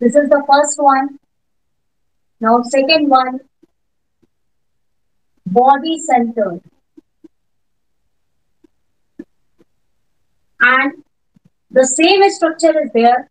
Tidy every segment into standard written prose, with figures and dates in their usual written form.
This is the first one. Now, second one, body centered. And the same structure is there.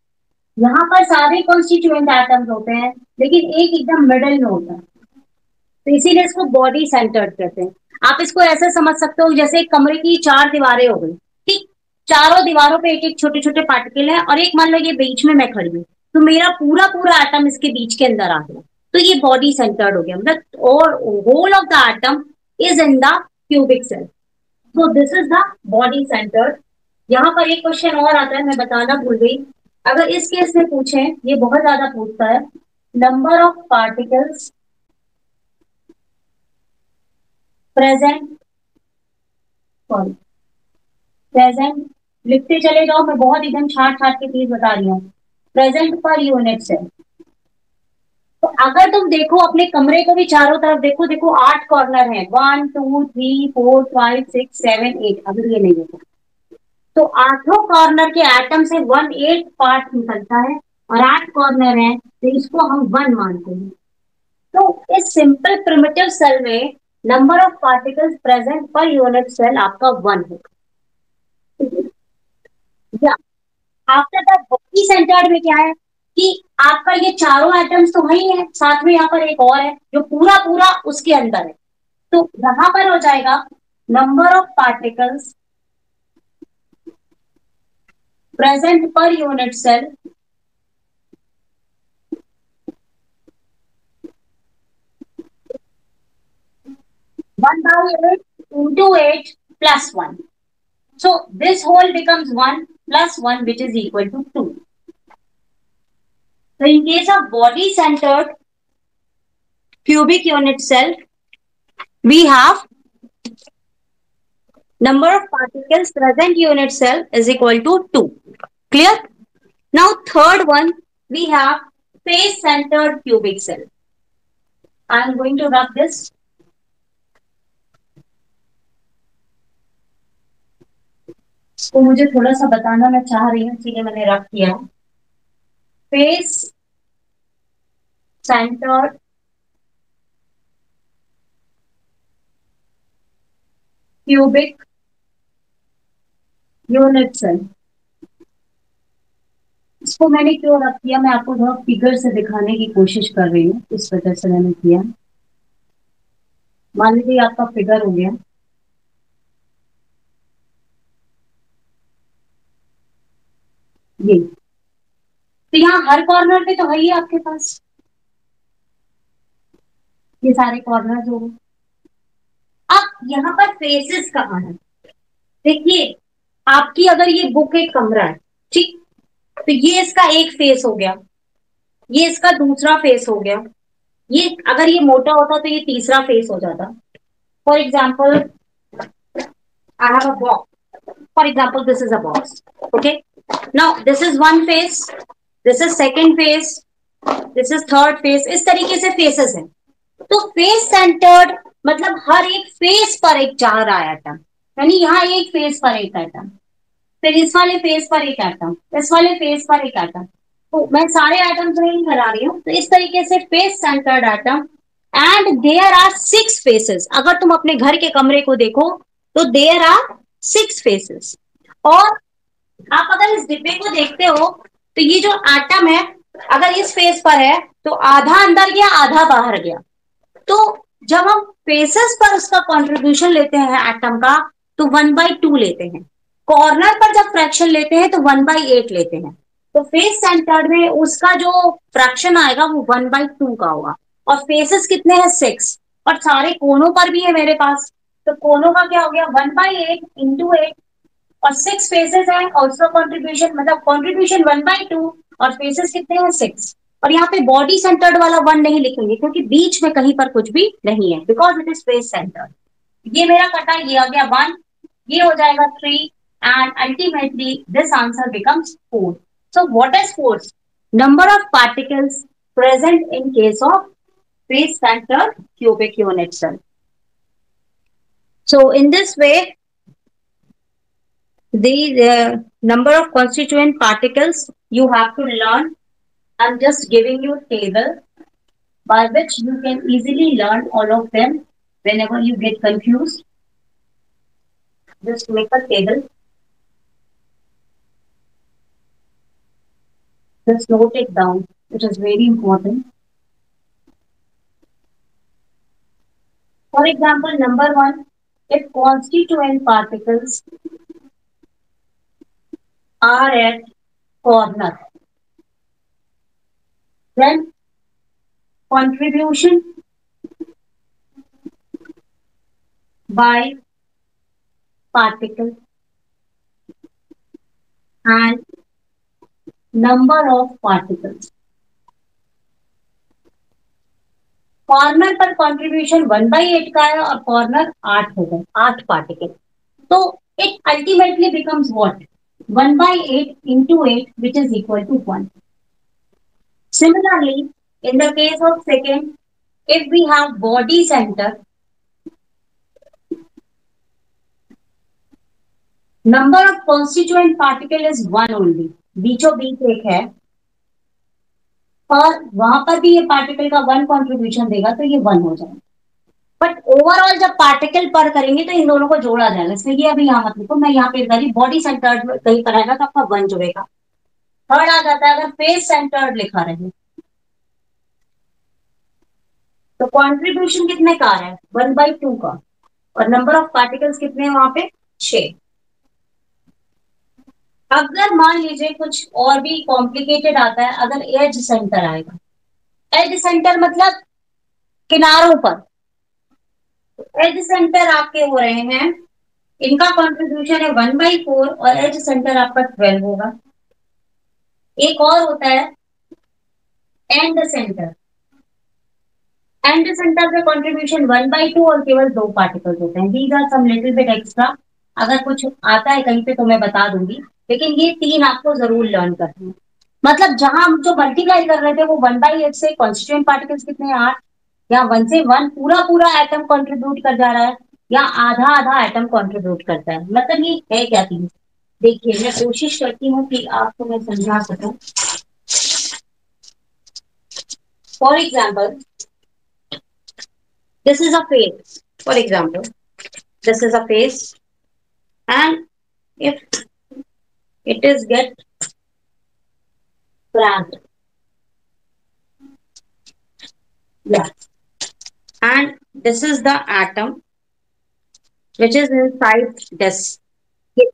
यहाँ पर सारे constituent atoms होते हैं, लेकिन एक एकदम मिडल में होता है, तो इसीलिए इसको बॉडी सेंटर्ड कहते हैं। आप इसको ऐसे समझ सकते हो जैसे एक कमरे की चार दीवारें हो गई, ठीक, चारों दीवारों पे एक एक छोटे छोटे पार्टिकल है, और एक मान लो ये बीच में मैं खड़ी हूँ, तो मेरा पूरा पूरा एटम इसके बीच के अंदर आ गया, तो ये बॉडी सेंटर्ड हो गया, मतलब और whole of the atom is in the cubic cell. So this is the body centred. यहाँ पर एक क्वेश्चन और आता है, मैं बताना भूल गई, अगर इस केस में पूछे, ये बहुत ज्यादा पूछता है, number of particles present, sorry present, लिखते चले जाओ, मैं बहुत एकदम छाट छाट के चीज बता रही हूँ, प्रेजेंट पर यूनिट सेल। तो अगर तुम देखो अपने कमरे को भी चारों तरफ देखो, देखो 8 कॉर्नर है, 1 2 3 4 5 6 7 8, अगर ये नहीं देखो तो आठों कॉर्नर के एटम से 1/8 पार्ट निकलता है, और 8 कॉर्नर है तो इसको हम 1 मानते हैं। तो इस सिंपल प्रिमिटिव सेल में number of particles present per unit cell आपका 1 है। या आफ्टर दैट बॉडी सेंटर्ड में क्या है कि आपका ये चारों एटम्स तो वही है, साथ में यहाँ पर एक और है जो पूरा पूरा उसके अंदर है, तो यहां पर हो जाएगा number of particles present per unit cell 1/8 into 8 plus 1. So this whole becomes 1 plus 1, which is equal to 2. So in case of body centered cubic unit cell, we have number of particles present unit cell is equal to 2. Clear? Now third one, we have face centered cubic cell. I am going to rub this. तो मुझे थोड़ा सा बताना मैं चाह रही हूँ, इसलिए मैंने रख किया। Face centred cubic unit cell. इसको मैंने क्यों रख किया, मैं आपको थोड़ा फिगर से दिखाने की कोशिश कर रही हूँ, इस वजह से मैंने किया। मान लीजिए आपका फिगर हो गया, ये तो यहाँ हर कॉर्नर पे तो है ही आपके पास, ये सारे कॉर्नर हो गए। अब यहाँ पर फेसेस कहाँ है, देखिए आपकी अगर ये बुक एक कमरा है, ठीक, तो ये इसका एक फेस हो गया, ये इसका दूसरा फेस हो गया, ये अगर ये मोटा होता तो ये तीसरा फेस हो जाता। For example I have a box. For example, this is a box. Okay. Now this is one face. This is second face. This is third face. इस तरीके से फेसेस हैं। तो फेस सेंटर्ड मतलब हर एक फेस पर एक जा रहा है एटम, यानी यहाँ एक फेस पर एक एटम, फिर इस वाले फेस पर एक एटम, इस वाले फेस पर एक एटम। तो मैं सारे एटम्स नहीं करा रही हूँ, तो इस तरीके से face centred atom, and there are 6 faces. अगर तुम अपने घर के कमरे को देखो तो देयर आर 6 फेसेस। और आप अगर इस डिब्बे को देखते हो तो ये जो एटम है अगर इस फेस पर है तो आधा अंदर गया आधा बाहर गया। तो जब हम फेसेस पर उसका कंट्रीब्यूशन लेते हैं एटम का तो 1/2 लेते हैं, कॉर्नर पर जब फ्रैक्शन लेते हैं तो 1/8 लेते हैं। तो फेस सेंटर्ड में उसका जो फ्रैक्शन आएगा वो 1/2 का होगा। और फेसेस कितने हैं 6, और सारे कोनों पर भी है मेरे पास, तो कोनों का क्या हो गया 1/8 इंटू 8, और 6 फेसेस है, ऑल्सो कॉन्ट्रीब्यूशन मतलब कॉन्ट्रीब्यूशन 1/2 और फेसेस कितने हैं 6। और यहाँ पे बॉडी सेंटर्ड वाला 1 नहीं लिखेंगे क्योंकि बीच में कहीं पर कुछ भी नहीं है, because it is face centred. ये मेरा कटा, ये आ गया 1, ये हो जाएगा 3, and ultimately this answer becomes 4. So what is force? Number of particles present in case of face centered cubic unit cell. So in this way the number of constituent particles you have to learn I'm just giving you a table by which you can easily learn all of them. Whenever you get confused, just make a table, just note it down. It is very important. For example, number one, if constituent particles are at corner, then contribution by particle and number of particles. Corner पर contribution 1/8 का है और corner 8 होगा, 8 particle. तो it ultimately becomes what? 1/8 into 8, which is equal to 1. Similarly, in the case of second, if we have body center, number of constituent particle is 1 only. बीचों बीच एक है और वहां पर भी ये पार्टिकल का 1 कंट्रीब्यूशन देगा तो ये 1 हो जाएगा. बट ओवरऑल जब पार्टिकल पर करेंगे तो इन दोनों को जोड़ा जाएगा. इसलिए ये अभी यहाँ मत लिखो, मैं यहाँ पे बॉडी सेंटर्ड कहीं पर आएगा तो आपका 1 जुड़ेगा. थर्ड आ जाता है अगर फेस सेंटर्ड लिखा रहे तो कंट्रीब्यूशन कितने का है? 1/2 का. और नंबर ऑफ पार्टिकल्स कितने हैं वहां पे? 6. अगर मान लीजिए कुछ और भी कॉम्प्लिकेटेड आता है, अगर एज सेंटर आएगा, एज सेंटर मतलब किनारों पर, एज सेंटर आपके हो रहे हैं, इनका कंट्रीब्यूशन है 1/4 और एज सेंटर आपका 12 होगा. एक और होता है एंड सेंटर. एंड सेंटर पे कंट्रीब्यूशन 1/2 और केवल 2 पार्टिकल्स होते हैं. These are some little bit extra. अगर कुछ आता है कहीं पे तो मैं बता दूंगी, लेकिन ये 3 आपको जरूर लर्न करना है. मतलब जहां हम जो मल्टीप्लाई कर रहे थे वो 1/8 से कॉन्स्टिट्यूएंट पार्टिकल्स कितने हैं? 8. या 1 से 1 पूरा पूरा एटम कंट्रीब्यूट कर जा रहा है या आधा आधा एटम कंट्रीब्यूट करता है. मतलब ये है क्या चीज? देखिए मैं कोशिश करती हूँ कि आपको मैं समझा सकूं. For example, this is a phase. For example, this is a phase, and if it is get cracked, yeah, and this is the atom which is inside this. ये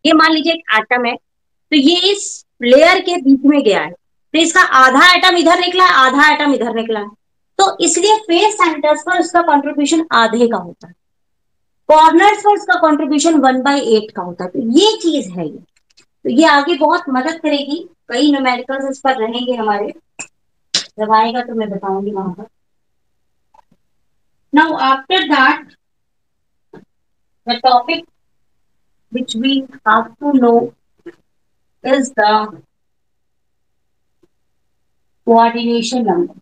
ये मान लीजिए एक एटम है, तो ये इस लेयर के बीच में गया है, तो इसका आधा एटम इधर निकला है, आधा एटम इधर निकला है. तो इसलिए फेस सेंटर्स पर उसका कंट्रीब्यूशन आधे का होता है, कॉर्नर्स पर उसका कंट्रीब्यूशन 1/8 का होता है. तो ये चीज है ये. तो ये आगे बहुत मदद करेगी. कई न्यूमेरिकल्स इस पर रहेंगे हमारे, जब आएगा तो मैं बताऊंगी वहां पर. Now after that the topic which we have to know is the coordination number.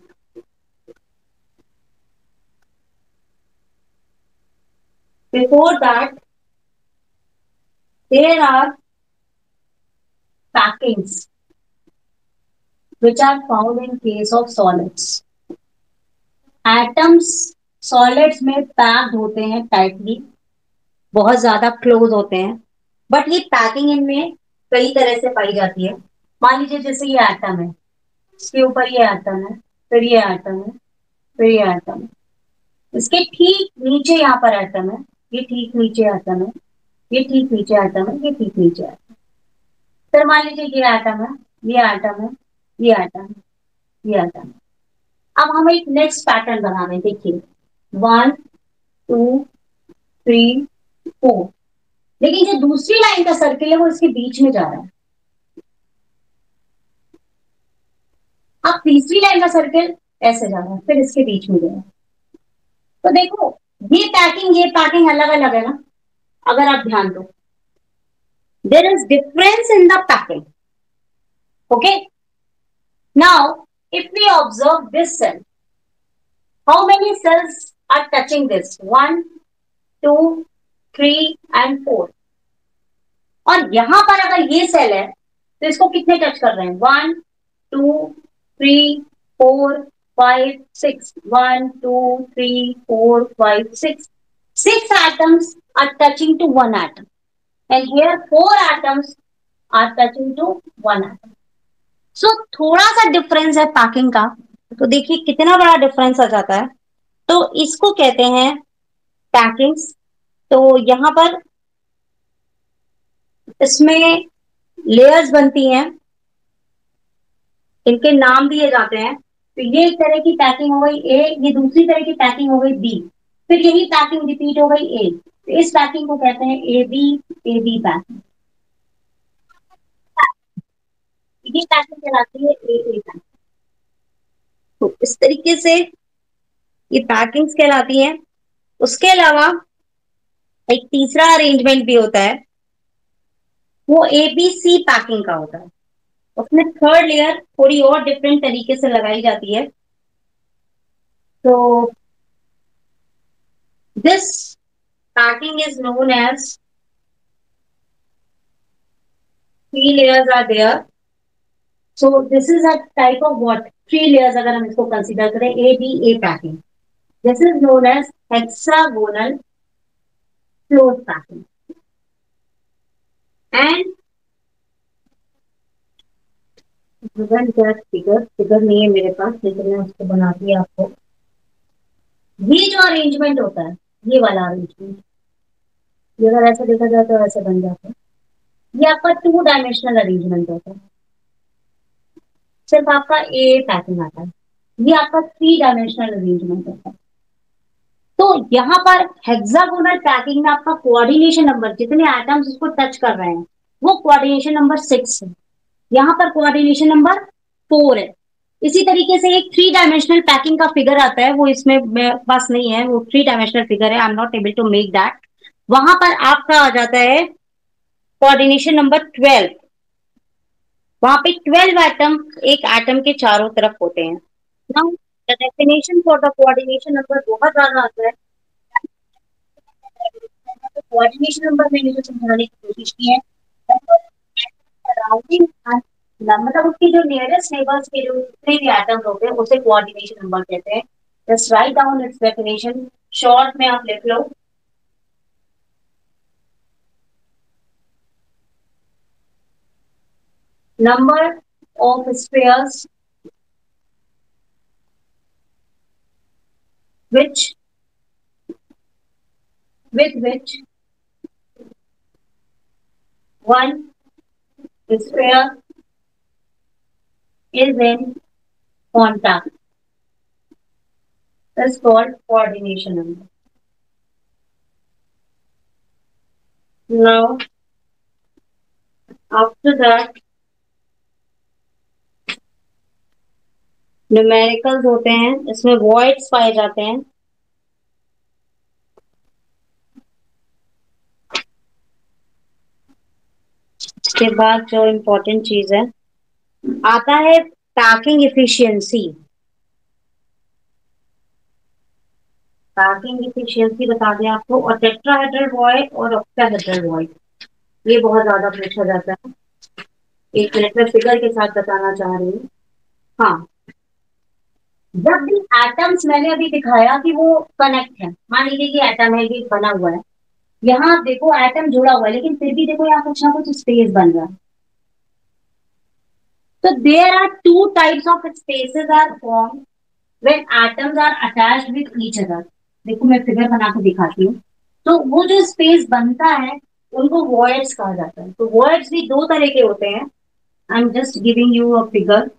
Before that, there are packings which are found in case of solids. Atoms solids में पैक्ड होते हैं टाइटली, बहुत ज्यादा क्लोज होते हैं, but ये packing इनमें कई तरह से पाई जाती है. मान लीजिए जैसे ये एटम है, इसके ऊपर ये एटम है, फिर ये एटम है, फिर ये एटम है, इसके ठीक नीचे यहाँ पर एटम है, ये ठीक नीचे एटम है, ये ठीक नीचे एटम है, ये ठीक नीचे एटम है. फिर मान लीजिए ये एटम है, ये एटम है, ये एटम है, ये एटम है. अब हम एक नेक्स्ट पैटर्न बना रहे हैं. देखिए 1 2 3 4, लेकिन जो दूसरी लाइन का सर्किल है वो इसके बीच में जा रहा है. अब तीसरी लाइन का सर्किल ऐसे जा रहा है, फिर इसके बीच में जा रहा है. तो देखो ये पैकिंग अलग अलग है ना. अगर आप ध्यान दो, there is difference in the packing. Okay, now if we observe this cell, how many cells are touching this? 1 2 3 and 4. और यहां पर अगर ये सेल है तो इसको कितने टच कर रहे हैं? 1 2, 3, 4, 5, 6. 1, 2, 3, 4, 5, 6. 6 atoms are touching to one atom. And here 4 atoms are touching to one atom. So थोड़ा सा डिफरेंस है पैकिंग का, तो देखिए कितना बड़ा डिफरेंस आ जाता है। तो इसको कहते हैं पैकिंग्स। तो यहाँ पर इसमें लेयर्स बनती हैं, इनके नाम दिए जाते हैं। तो ये एक तरह की पैकिंग हो गई ए, ये दूसरी तरह की पैकिंग हो गई बी, फिर यही पैकिंग रिपीट हो गई ए। तो इस पैकिंग को कहते हैं ए बी पैकिंग। ये पैकिंग कहलाती है ए पैकिंग। तो इस तरीके से ये पैकिंग्स कहलाती हैं। उसके अलावा एक तीसरा अरेंजमेंट भी होता है, वो एबीसी पैकिंग का होता है। उसमें थर्ड लेयर थोड़ी और डिफरेंट तरीके से लगाई जाती है। तो this packing is known as three layers are there. So this is a type of what three layers अगर हम इसको कंसीडर करें A B A packing, this is known as hexagonal floor packing. And figure figure नहीं है मेरे पास, लेकिन मैं उसको बनाती है आपको। ये जो अरेंजमेंट होता है, ये वाला अरेंजमेंट, ये अगर ऐसा देखा जाए तो ऐसे बन जाता है। ये आपका टू डायमेंशनल अरेंजमेंट होता है, सिर्फ आपका ए पैटर्न आता है। ये आपका थ्री डायमेंशनल अरेंजमेंट होता है। तो यहाँ पर हेक्सागोनल पैकिंग में आपका कोऑर्डिनेशन नंबर, जितने एटम्स उसको टच कर रहे हैं, वो कोऑर्डिनेशन नंबर 6 है। यहाँ पर कोऑर्डिनेशन नंबर 4 है। इसी तरीके से एक थ्री डायमेंशनल पैकिंग का फिगर आता है, वो इसमें मेरे पास नहीं है, वो थ्री डायमेंशनल फिगर है, I am not able to make that. वहां पर आपका आ जाता है कोऑर्डिनेशन नंबर 12। वहां पे 12 एटम एक एटम के चारों तरफ होते हैं। Now the definition for the coordination number बहुत ज्यादा आता है। कोऑर्डिनेशन नंबर मैंने जो समझाने की कोशिश की है, सराउंडिंग मतलब उसकी जो नियरेस्ट नेबर्स के जो जितने भी एटम्स होते हैं उसे कोऑर्डिनेशन नंबर कहते हैं। Just write down its definition, short में आप लिख लो। Number of spheres which with which one sphere is in contact is called coordination number. Now, after that, numericals होते हैं, इसमें वॉइड्स पाए जाते हैं। इसके बाद जो इम्पोर्टेंट चीज है आता है पैकिंग इफिशियंसी। पैकिंग इफिशियंसी बता दें आपको, और टेट्राहेड्रल वॉइड और ऑक्टाहेड्रल वॉइड, ये बहुत ज्यादा पूछा जाता है। एक मिनट में फिगर के साथ बताना चाह रही हूँ। हाँ, जब भी एटम्स मैंने अभी दिखाया कि वो कनेक्ट है, मान लीजिए कि एटम है, ये बना हुआ है, यहाँ आप देखो एटम जुड़ा हुआ है, लेकिन फिर भी देखो यहाँ कुछ ना कुछ स्पेस बन रहा है। तो there are two types of spaces are form when atoms are attached with each other. देखो मैं फिगर बना के दिखाती हूँ। तो वो जो स्पेस बनता है उनको वॉइड्स कहा जाता है। तो वॉइड्स भी दो तरह के होते हैं। I am just giving you a figure.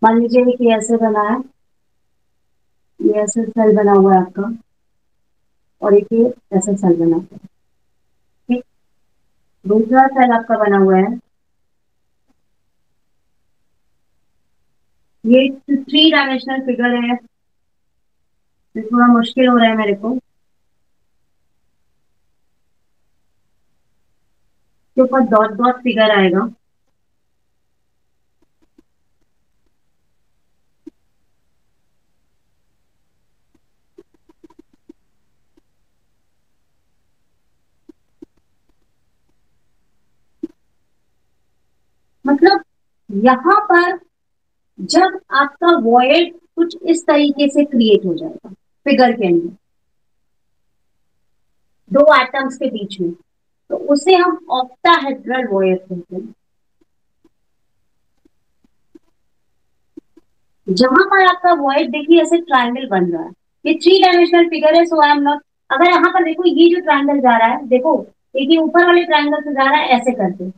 मान लीजिए कि ऐसे बना है, ये ऐसे सेल बना हुआ है आपका, और एक ये ऐसा सेल बना हुआ है। ठीक, दूसरा सेल आपका बना हुआ है, ये थ्री डायमेंशनल फिगर है, ये थोड़ा मुश्किल हो रहा है मेरे को, के ऊपर डॉट डॉट फिगर आएगा। यहाँ पर जब आपका वॉइड कुछ इस तरीके से क्रिएट हो जाएगा फिगर के अंदर दो एटम्स के बीच में, तो उसे हम ऑक्टाहेड्रल वॉइड कहते हैं। जहां पर आपका वॉइड देखिए ऐसे ट्रायंगल बन रहा है, ये थ्री डायमेंशनल फिगर है, सो आई एम नॉट। अगर यहाँ पर देखो ये जो ट्रायंगल जा रहा है, देखो एक ये ऊपर वाले ट्रायंगल से जा रहा है ऐसे करके,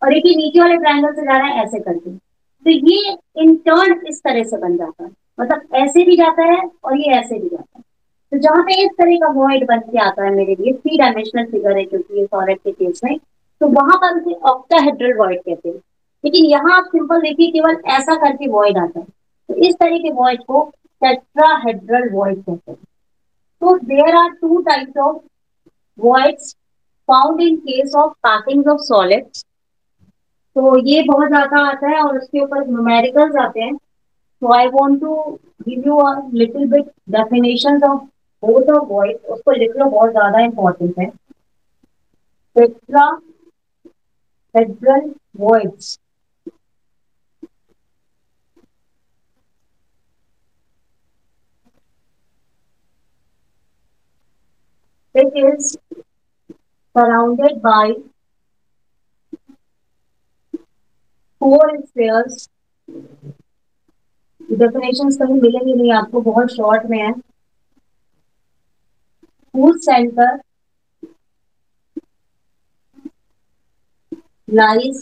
और एक ही नीचे वाले ट्रायंगल से जा रहा है ऐसे करके, तो ये इन टर्न इस तरह से बन जाता है, मतलब ऐसे भी जाता है और ये ऐसे भी जाता है। तो जहां पे इस तरह का वॉइड बन के आता है मेरे लिए, थ्री डायमेंशनल फिगर है क्योंकि ये सॉलिड के केस में, तो वहां पर उसे ऑक्टाहेड्रल वॉइड कहते हैं। लेकिन यहाँ आप सिंपल देखिए केवल ऐसा करके वॉइड आता है, तो इस तरह के वॉइड को टेट्राहेड्रल वॉइड कहते हैं। तो there are two types of voids found in case of passing of solids. तो ये बहुत ज्यादा आता है और उसके ऊपर न्यूमेरिकल्स आते हैं। तो I want to give you a little bit definitions of both of voids, उसको लिख लो, बहुत ज्यादा इंपॉर्टेंट है। Tetrahedral voids, it is surrounded by four spheres. Definitions कहीं मिलेंगे नहीं आपको, बहुत शॉर्ट में है। whose center lies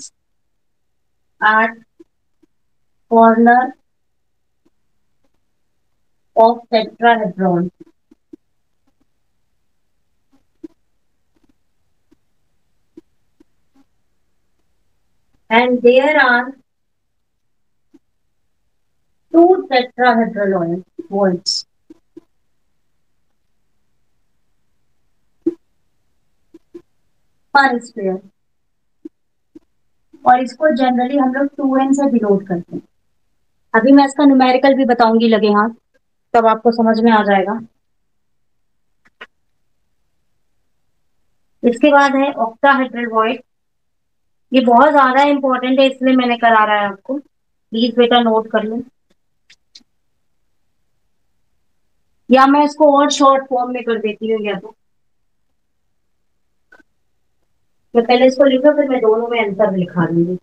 at corner of tetrahedron, and there are two tetrahedral points पर स्क्वायर, और इसको जनरली हम लोग 2n से डिनोट करते हैं। अभी मैं इसका न्यूमेरिकल भी बताऊंगी लगे हाथ, तब आपको समझ में आ जाएगा। इसके बाद है ऑक्टाहेड्रल वॉइड। ये बहुत ज्यादा इंपॉर्टेंट है इसलिए मैंने करा रहा है आपको, प्लीज बेटा नोट कर लो, या मैं इसको और शॉर्ट फॉर्म में कर देती हूँ, या तो पहले इसको लिखो फिर मैं दोनों में आंसर लिखा दूंगी।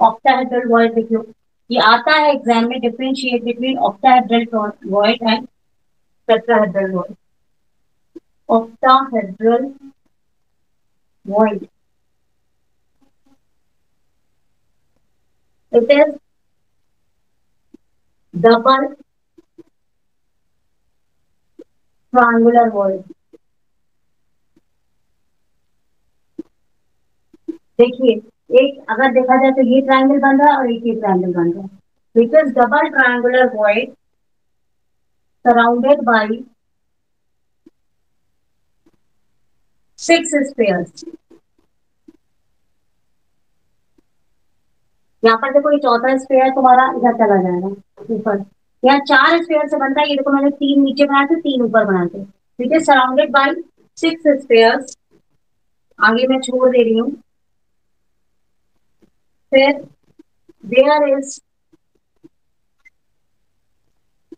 ऑक्टाहेड्रल वॉइड लिख लो, ये आता है एग्जाम में, differentiate between octahedral void and tetrahedral void. Octahedral void, it is double triangular void. देखिए, एक अगर देखा जाए तो ये ट्रायंगल बन रहा है और एक ये ट्रायंगल बन रहा है, it is double triangular void surrounded by six spheres. यहाँ पर देखो ये चौथा स्फीयर तुम्हारा इधर चला जाएगा ऊपर, यहाँ चार स्फीयर से बनता है, ये देखो मैंने तीन नीचे बनाए थे तीन ऊपर बनाए थे, ठीक है, सराउंडेड बाय सिक्स स्फीयर्स। आगे मैं छोड़ दे रही हूँ। फिर देयर इज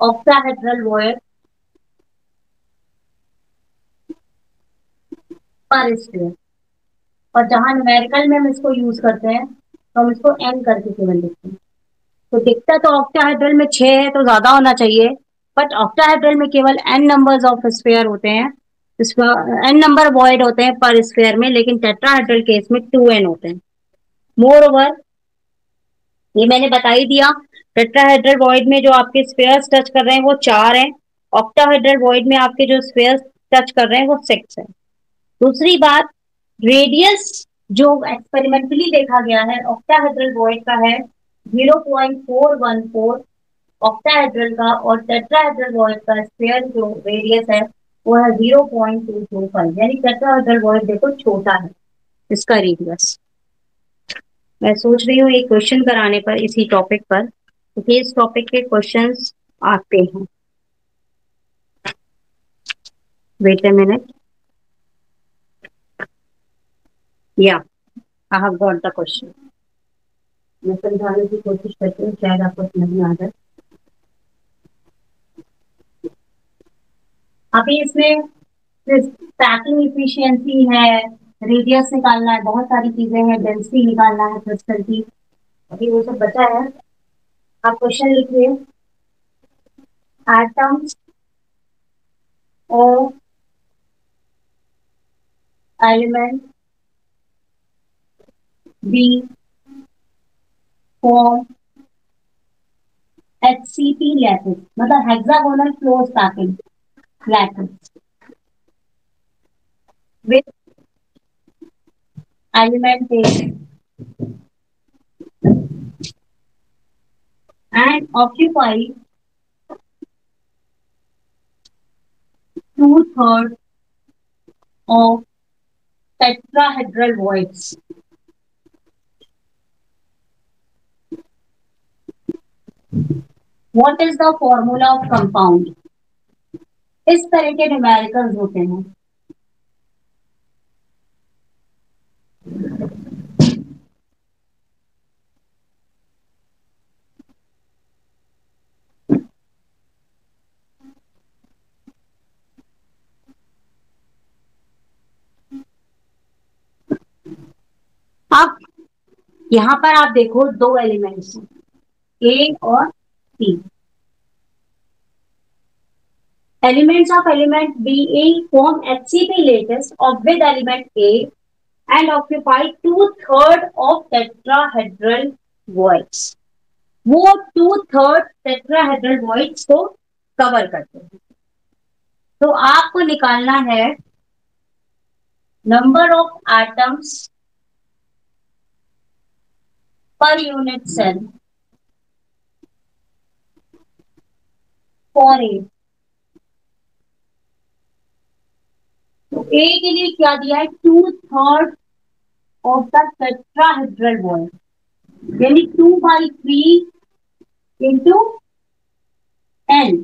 ऑक्टाहेड्रल वॉइड पर स्फीयर, और जहां न्यूमेरिकल में हम इसको यूज करते हैं तो हम इसको एन करके केवल लिखते हैं। तो दिखता तो ऑक्टाहेड्रल में 6 है तो ज्यादा होना चाहिए, बट ऑक्टाहेड्रल में केवल एन नंबर्स ऑफ स्फीयर होते हैं, एन नंबर वॉइड होते हैं पर स्फीयर में, लेकिन टेट्राहेड्रल केस में 2n होते हैं। मोर ओवर, ये मैंने बता ही दिया, टेट्राहेड्रल वॉइड में जो आपके स्फीयर्स टच कर रहे हैं वो 4 हैं, ऑक्टाहेड्रल वॉइड में आपके जो स्फीयर्स टच कर रहे हैं वो 6 है। दूसरी बात, रेडियस जो एक्सपेरिमेंटली देखा गया है ऑक्टाहेड्रल वॉइड का है 0.414 ऑक्टाहेड्रल का, और टेट्राहेड्रल वॉइड का स्फीयर जो रेडियस है वो है 0.225, यानी टेट्राहेड्रल वॉइड देखो छोटा है इसका रेडियस। मैं सोच रही हूँ एक क्वेश्चन कराने पर इसी टॉपिक पर, क्योंकि इस टॉपिक के क्वेश्चंस आते हैं। वेट अ मिनट, या I have got the question. मैं समझाने की कोशिश करती हूँ, शायद आपको समझ में आ जाए। अभी इसमें पैकिंग इफिशियंसी है, रेडियस निकालना है, बहुत सारी चीजें हैं, डेंसिटी निकालना है क्रिस्टल की, अभी वो सब बचा है। आप क्वेश्चन लिखिए। Atoms of element B form HCP lattice, मतलब hexagonal close packing lattice with element A and occupy two-thirds of tetrahedral voids. What is the formula of compound? इस तरह के न्यूमेरिकल्स होते हैं। अब यहाँ पर आप देखो दो एलिमेंट्स ए और सी। Elements of element BE form HCP lattice of with element A and occupy two-thirds of tetrahedral voids. वो two-thirds tetrahedral voids को कवर करते हैं। तो आपको निकालना है number of atoms per unit cell for A. तो ए के लिए क्या दिया है, two-thirds of the tetrahedral void, यानी 2/3 इंटू एन।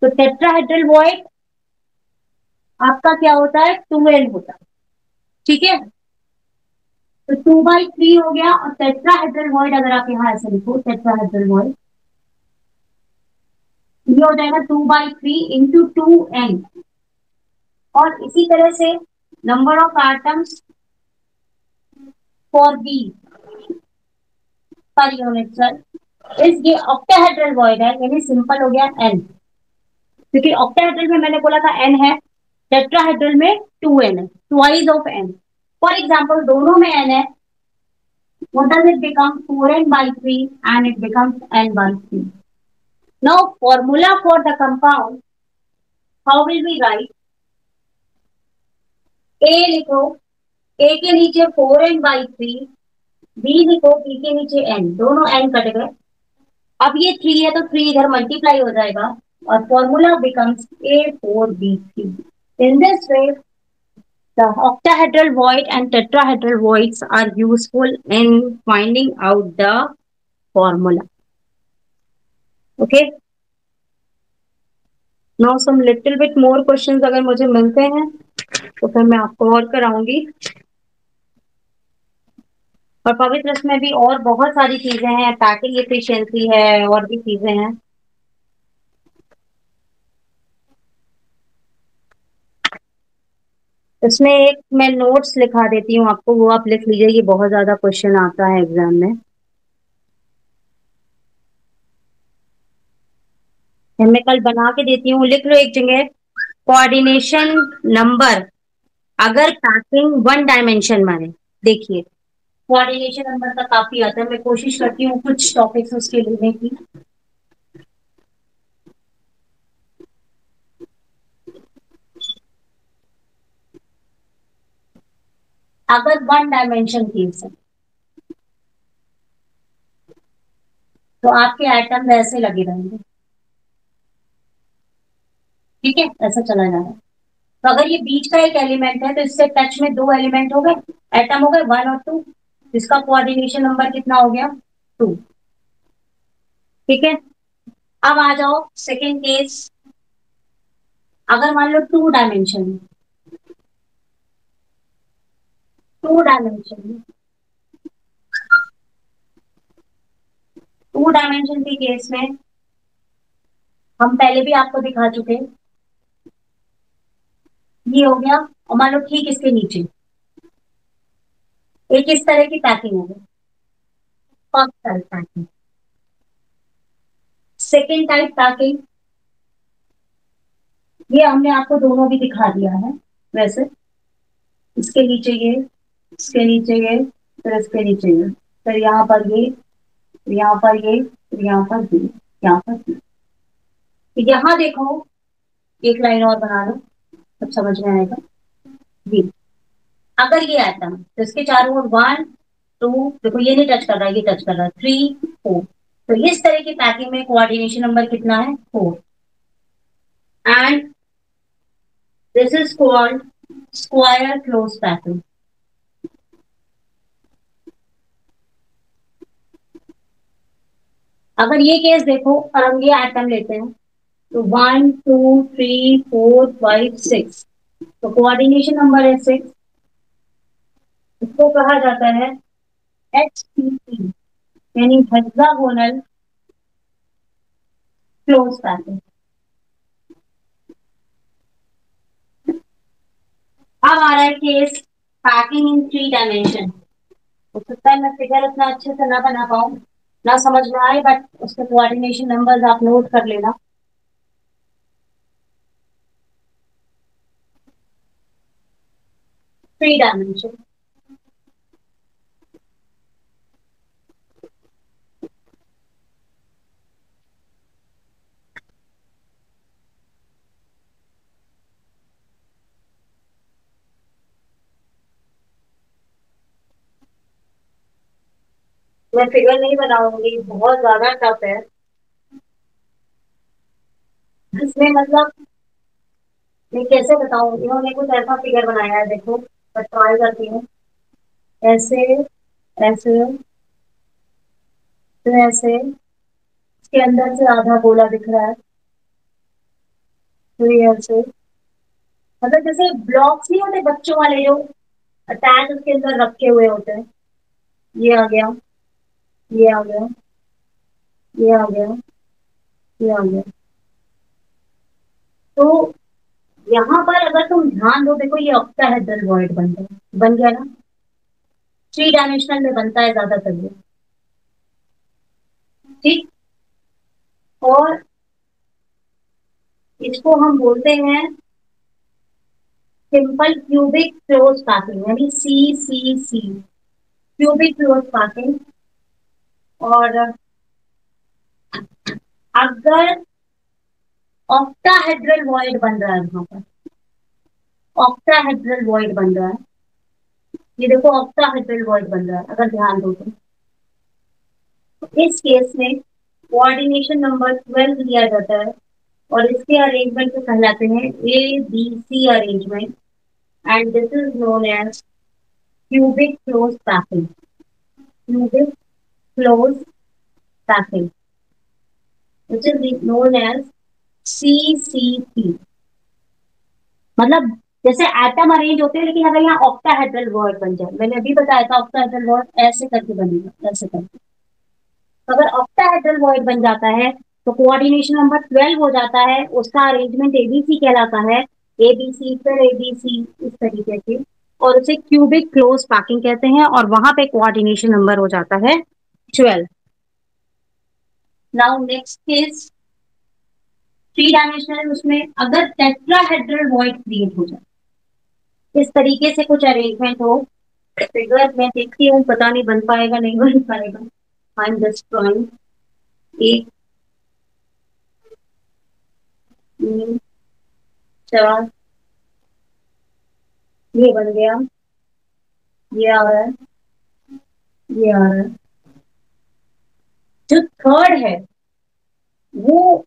तो टेट्राहेड्रल वॉइड आपका क्या होता है, 2n होता है, ठीक है। तो 2/3 हो गया, और टेट्राहेड्रल वॉइड अगर आप यहाँ ऐसे लिखो, टेट्राहेड्रल वॉइड ये हो जाएगा 2/3 इंटू 2n। और इसी तरह से number of atoms for B per unit cell इस, ये ऑक्टाहेड्रल वॉइड है, यानी सिंपल हो गया n, क्योंकि ऑक्टाहेड्रल में मैंने बोला था n है, टेट्राहेड्रल में 2n है, twice of n। For example दोनों में n है, what does it become, 4n/3 and it becomes n/3. Now formula for the compound, how will we write? A लिखो, A के नीचे 4n/3, B लिखो, B के नीचे n, दोनों n कट गए। अब ये 3 है तो 3 इधर मल्टीप्लाई हो जाएगा और formula becomes A4B3। In this way, the octahedral void and tetrahedral voids are useful in finding out the formula. Okay. Now some little bit more questions अगर मुझे मिलते हैं तो फिर मैं आपको और कराऊंगी। और पवित्र में भी और बहुत सारी चीजें हैं, पैकिंग एफिशिएंसी है और भी चीजें हैं। इसमें एक मैं नोट्स लिखा देती हूँ आपको, वो आप लिख लीजिए, ये बहुत ज्यादा क्वेश्चन आता है एग्जाम में। मैं कल बना के देती हूँ, लिख लो एक जगह, कोऑर्डिनेशन नंबर अगर पैकिंग वन डायमेंशन माने। देखिए कोऑर्डिनेशन नंबर का काफी आता है, मैं कोशिश करती हूँ कुछ टॉपिक्स उसके लेने की। अगर वन डायमेंशन केस है तो आपके एटम ऐसे लगे रहेंगे, ठीक है, ऐसा चला जा रहा है। तो अगर ये बीच का एक एलिमेंट है तो इससे टच में दो एलिमेंट हो गए, एटम हो गए 1 और 2, जिसका कोऑर्डिनेशन नंबर कितना हो गया, 2, ठीक है। अब आ जाओ सेकेंड केस, अगर मान लो 2 डायमेंशन है, 2 डायमेंशन, 2 डायमेंशन के केस में हम पहले भी आपको दिखा चुके हैं, ये हो गया। और मान लो ठीक इसके नीचे एक इस तरह की पैकिंग होगी, first type packing. Second type packing, ये हमने आपको दोनों भी दिखा दिया है वैसे। इसके नीचे ये, इसके नीचे ये, फिर इसके नीचे ये, फिर यहाँ पर ये, फिर यहाँ पर ये, फिर यहाँ पर ये, यहाँ पर ये। तो यहाँ देखो, एक लाइन और बना लो, सब समझ में आएगा। ये अगर ये आइटम तो इसके चारों ओर 1 2, देखो ये नहीं टच कर रहा है, ये टच कर रहा है, 3 4। तो इस तरह की पैकिंग में कोऑर्डिनेशन नंबर कितना है? 4। And this is called square close packing. अगर ये केस देखो और हम ये आइटम लेते हैं, तो 1 2 3 4 5 6, तो कोऑर्डिनेशन नंबर है 6। इसको कहा जाता है HCP, यानी हेक्सागोनल क्लोज पैकिंग। अब आ रहा है केस पैकिंग इन 3 डायमेंशन। हो सकता है मैं फिगर उतना अच्छे से ना बना पाऊं, ना समझ में आए, बट उसके कोऑर्डिनेशन नंबर्स आप नोट कर लेना। 3 डायमेंशन, मैं फिगर नहीं बनाऊंगी, बहुत ज्यादा टफ है इसमें। मतलब मैं कैसे बताऊं, इन्होंने कुछ ऐसा फिगर बनाया है, देखो मैं ट्राई करती हूँ। ऐसे, ऐसे, फिर ऐसे, इसके अंदर से आधा गोला दिख रहा है, फिर ये ऐसे, मतलब जैसे ब्लॉक्स नहीं होते बच्चों वाले जो अटैच उसके अंदर रखे हुए होते हैं। ये आ गया, ये आ गया, ये आ गया, ये आ गया। तो यहाँ पर अगर तुम ध्यान दो, देखो ये ऑक्टाहेड्रल वॉइड बन गया ना। 3 डायमेंशनल में बनता है ज्यादातर ये, ठीक। और इसको हम बोलते हैं सिंपल क्यूबिक क्लोज पैकिंग, यानी CCC, क्यूबिक क्लोज पैकिंग। और अगर ऑक्टाहेड्रल वॉइड बन रहा है वहां पर, ऑक्टाहेड्रल वॉइड बन रहा है, ये देखो ऑक्टाहेड्रल वॉइड बन रहा है, अगर ध्यान दो तो इस केस में कोऑर्डिनेशन नंबर 12 दिया जाता है। और इसके अरेंजमेंट को कहलाते हैं ABC arrangement, and this is known as cubic close packing, cubic close packing, which is known as CCP। मतलब जैसे एटम अरेंज होते हैं, लेकिन अगर यहाँ ऑक्टाहेड्रल वर्ड बन जाए, मैंने अभी बताया था ऑक्टाहेड्रल वर्ड ऐसे करके बनेगा, ऐसे करके। तो अगर ऑक्टाहेड्रल वर्ड बन जाता है तो कोऑर्डिनेशन नंबर 12 हो जाता है, उसका अरेंजमेंट ABC कहलाता है। ABC फिर ABC, इस तरीके से, और उसे क्यूबिक क्लोज पैकिंग कहते हैं, और वहां पे कोऑर्डिनेशन नंबर हो जाता है 12। नाउ नेक्स्ट केस 3 डायमेंशनल, उसमें अगर टेट्राहेड्रल वॉइड क्रिएट हो जाए, इस तरीके से कुछ अरेंजमेंट हो, फिगर मैं देखती हूँ, पता नहीं बन पाएगा नहीं बन पाएगा। I am just trying. 1 3 4, ये बन गया, ये आ रहा है, ये आ रहा है। जो थर्ड है वो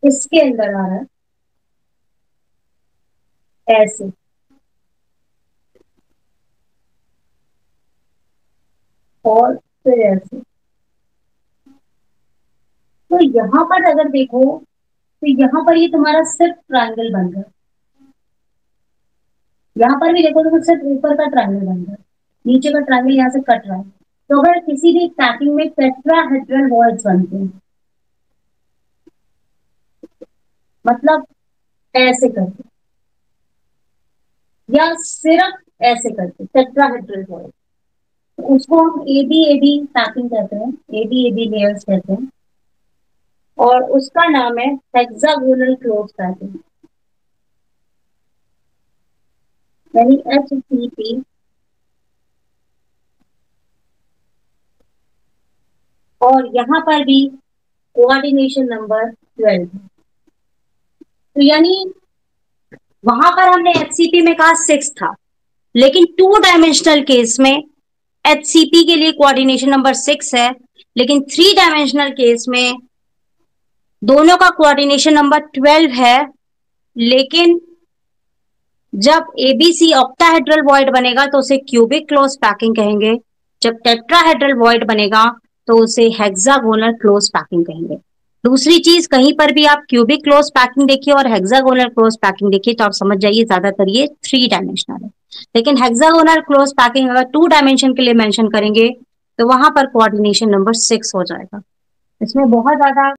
इसके अंदर आ रहा है, ऐसे। और फिर ऐसे। तो यहाँ पर अगर देखो, तो यहाँ पर ये तुम्हारा सिर्फ ट्रायंगल बन गया। यहाँ पर भी देखो तो सिर्फ ऊपर का ट्रायंगल बन रहा है, नीचे का ट्रायंगल यहाँ से कट रहा है। तो अगर किसी भी पैकिंग में टेट्राहेड्रल वॉइड्स बनते हैं, मतलब ऐसे करके या सिर्फ ऐसे करके टेट्राहेड्रल वॉइड, तो उसको हम एबी पैकिंग कहते हैं, एबी लेयर्स कहते हैं, और उसका नाम है हेक्सागोनल क्लोज पैकिंग, यानी HCP। और यहाँ पर भी कोऑर्डिनेशन नंबर 12 है। तो यानी वहां पर हमने HCP में कहा 6 था, लेकिन 2 डायमेंशनल केस में HCP के लिए कोऑर्डिनेशन नंबर 6 है, लेकिन 3 डायमेंशनल केस में दोनों का कोऑर्डिनेशन नंबर 12 है। लेकिन जब एबीसी ऑक्टाहेड्रल वॉइड बनेगा तो उसे क्यूबिक क्लोज पैकिंग कहेंगे, जब टेट्राहेड्रल वॉइड बनेगा तो उसे हेक्सागोनल क्लोज पैकिंग कहेंगे। दूसरी चीज, कहीं पर भी आप क्यूबिक क्लोज पैकिंग देखिए और हेक्सागोनल क्लोज पैकिंग देखिए तो आप समझ जाइए ज्यादातर ये 3 डायमेंशनल है। लेकिन हेक्सागोनल क्लोज पैकिंग अगर 2 डायमेंशन के लिए मेंशन करेंगे तो वहां पर कोऑर्डिनेशन नंबर 6 हो जाएगा। इसमें बहुत ज्यादा